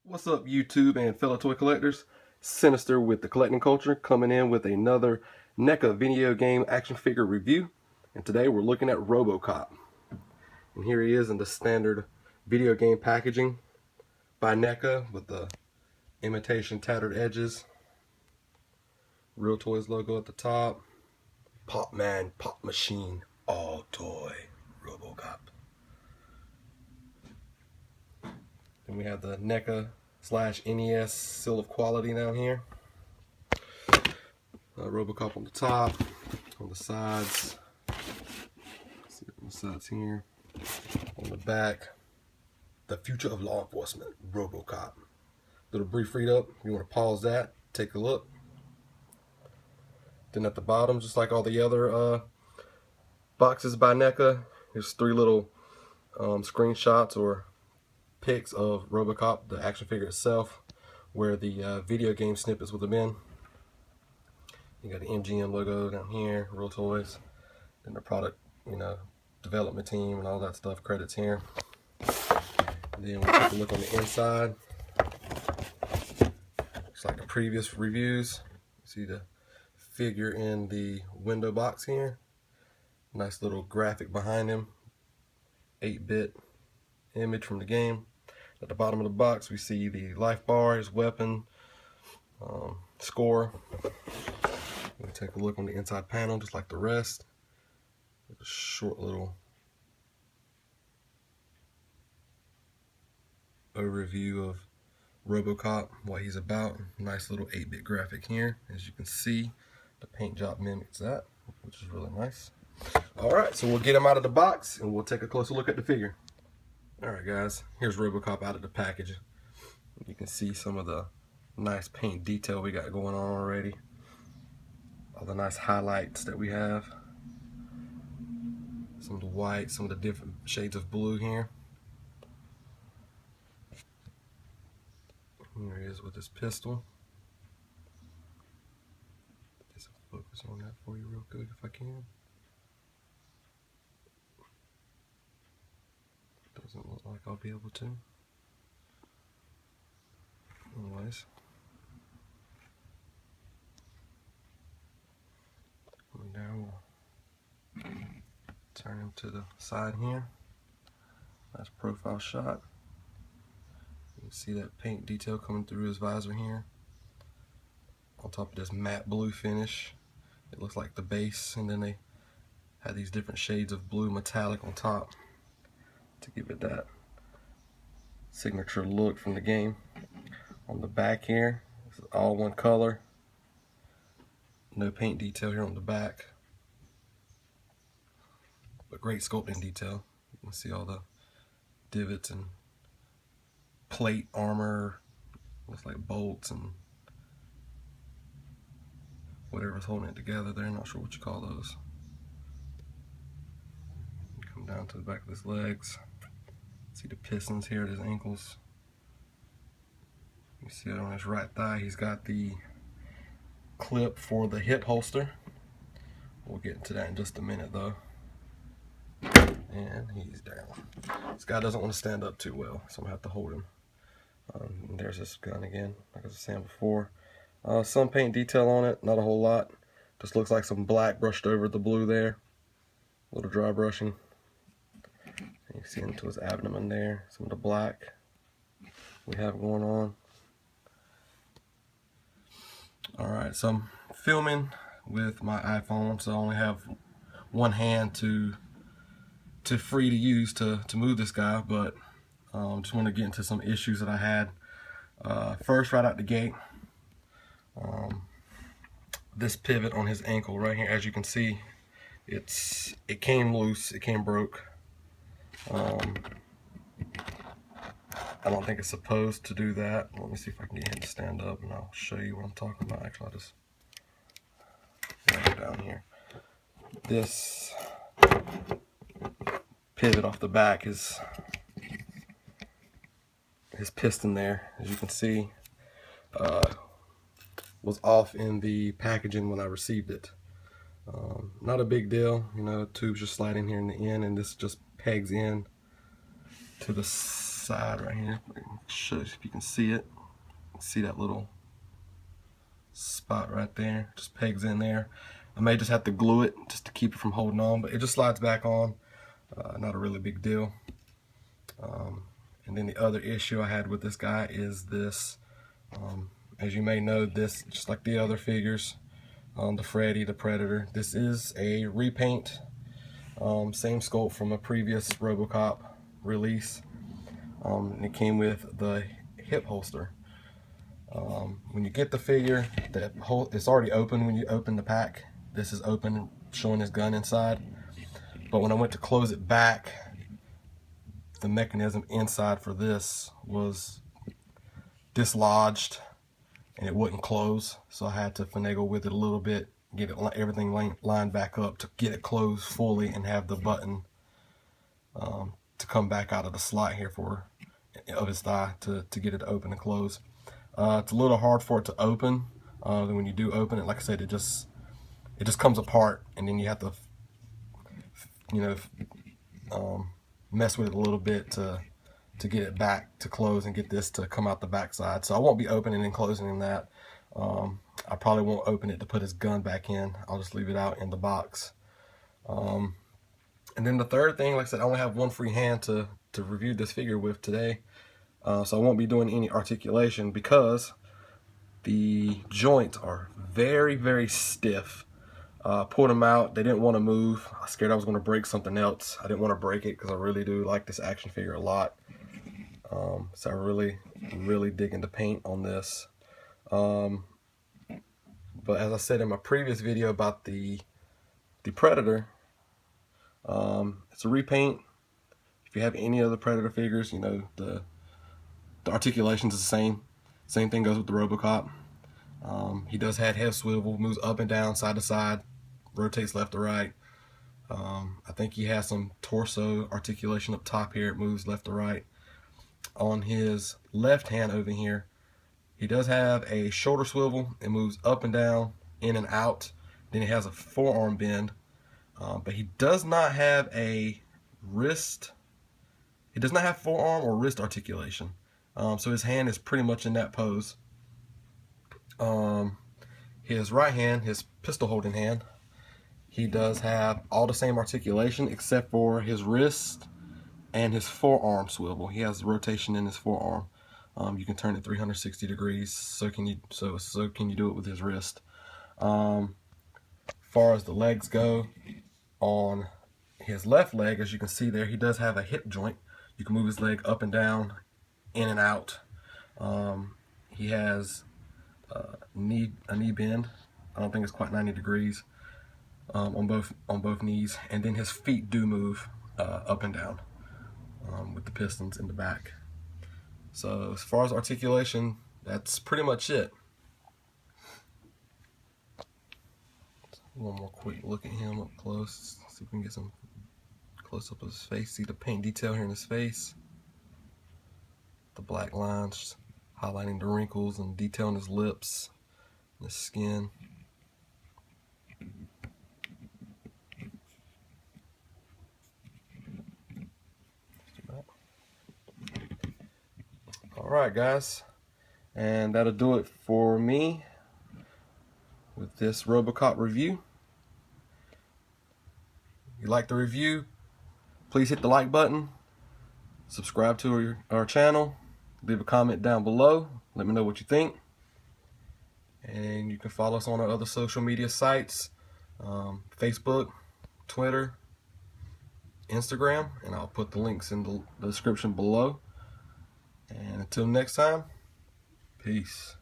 What's up, YouTube and fellow toy collectors? Sinister with the collecting culture, coming in with another NECA video game action figure review. And today we're looking at Robocop. And here he is in the standard video game packaging by NECA with the imitation tattered edges. Real Toys logo at the top. Pop Man, Pop Machine, all toy Robocop. And we have the NECA / NES seal of quality down here. Robocop on the top, on the sides. Let's see on the sides here. On the back, the future of law enforcement, Robocop. Little brief read up. You want to pause that, take a look. Then at the bottom, just like all the other boxes by NECA, there's three little screenshots or pics of Robocop, the action figure itself, where the video game snippets would have been. You got the MGM logo down here, Real Toys, and the product, development team and all that stuff, credits here. And then we take a look on the inside. Just like the previous reviews, you see the figure in the window box here. Nice little graphic behind him, 8-bit image from the game. At the bottom of the box we see the life bar, his weapon, score. We'll take a look on the inside panel just like the rest. With a short little overview of Robocop, what he's about. Nice little 8-bit graphic here. As you can see, the paint job mimics that, which is really nice. Alright, so we'll get him out of the box and we'll take a closer look at the figure. Alright guys, here's Robocop out of the package. You can see some of the nice paint detail we got going on already. All the nice highlights that we have. Some of the white, some of the different shades of blue here. Here he is with his pistol. Get some focus on that for you real quick if I can. Doesn't look like I'll be able to. Anyways. And now we'll turn him to the side here. Nice profile shot. You can see that paint detail coming through his visor here. On top of this matte blue finish. It looks like the base, and then they had these different shades of blue metallic on top to give it that signature look from the game. On the back here, this is all one color. No paint detail here on the back, but great sculpting detail. You can see all the divots and plate armor. Looks like bolts and whatever's holding it together there. Not sure what you call those. Come down to the back of his legs. See the pistons here at his ankles. You see it on his right thigh. He's got the clip for the hip holster. We'll get into that in just a minute though. And he's down. This guy doesn't want to stand up too well, so I'm gonna have to hold him. There's this gun again, like I was saying before. Some paint detail on it, not a whole lot. Just looks like some black brushed over the blue there. A little dry brushing. You see into his abdomen there, some of the black we have going on. Alright, so I'm filming with my iPhone, so I only have one hand to free to use to move this guy, but just want to get into some issues that I had. First, right out the gate, this pivot on his ankle right here, as you can see, it came loose, it came broke. I don't think it's supposed to do that. Let me see if I can get him to stand up and I'll show you what I'm talking about. Actually, I'll just go down here. This pivot off the back is his piston there, as you can see, was off in the packaging when I received it. Not a big deal, tube's just sliding here in the end, and this just pegs in to the side right here. Show if you can see it. See that little spot right there? Just pegs in there. I may just have to glue it just to keep it from holding on, but it just slides back on. Not a really big deal. And then the other issue I had with this guy is this. As you may know, this, just like the other figures, the Freddy, the Predator, this is a repaint. Same sculpt from a previous Robocop release. And it came with the hip holster. When you get the figure, it's already open when you open the pack. This is open, showing his gun inside. But when I went to close it back, the mechanism inside for this was dislodged and it wouldn't close. So I had to finagle with it a little bit, get it, everything lined back up to get it closed fully and have the button to come back out of the slot here of his thigh to get it to open and close. It's a little hard for it to open. Then when you do open it, like I said, it just comes apart, and then you have to, mess with it a little bit to get it back to close and get this to come out the back side. So I won't be opening and closing that. I probably won't open it to put his gun back in. I'll just leave it out in the box. And then the third thing, like I said, I only have one free hand to review this figure with today. So I won't be doing any articulation because the joints are very, very stiff. Pulled them out, they didn't want to move. I was scared I was going to break something else. I didn't want to break it because I really do like this action figure a lot. So I really dig into paint on this. But as I said in my previous video about the Predator, it's a repaint. If you have any other Predator figures, you know, the articulations is the same. Same thing goes with the Robocop. He does have head swivel, moves up and down, side to side, rotates left to right. I think he has some torso articulation up top here. It moves left to right. On his left hand over here, he does have a shoulder swivel. It moves up and down, in and out. Then he has a forearm bend. But he does not have a wrist. He does not have forearm or wrist articulation. So his hand is pretty much in that pose. His right hand, his pistol holding hand, he does have all the same articulation except for his wrist and his forearm swivel. He has rotation in his forearm. You can turn it 360 degrees. So can you do it with his wrist. As far as the legs go, on his left leg, as you can see there, he does have a hip joint. You can move his leg up and down, in and out. He has a knee bend. I don't think it's quite 90 degrees on both knees, and then his feet do move up and down with the pistons in the back. So as far as articulation, that's pretty much it. One more quick look at him up close. See if we can get some close up of his face. See the paint detail here in his face. The black lines highlighting the wrinkles and detailing his lips and his skin. Alright guys, and that'll do it for me with this Robocop review. If you like the review, please hit the like button, subscribe to our channel, leave a comment down below, let me know what you think, and you can follow us on our other social media sites, Facebook, Twitter, Instagram, and I'll put the links in the description below. And until next time, peace.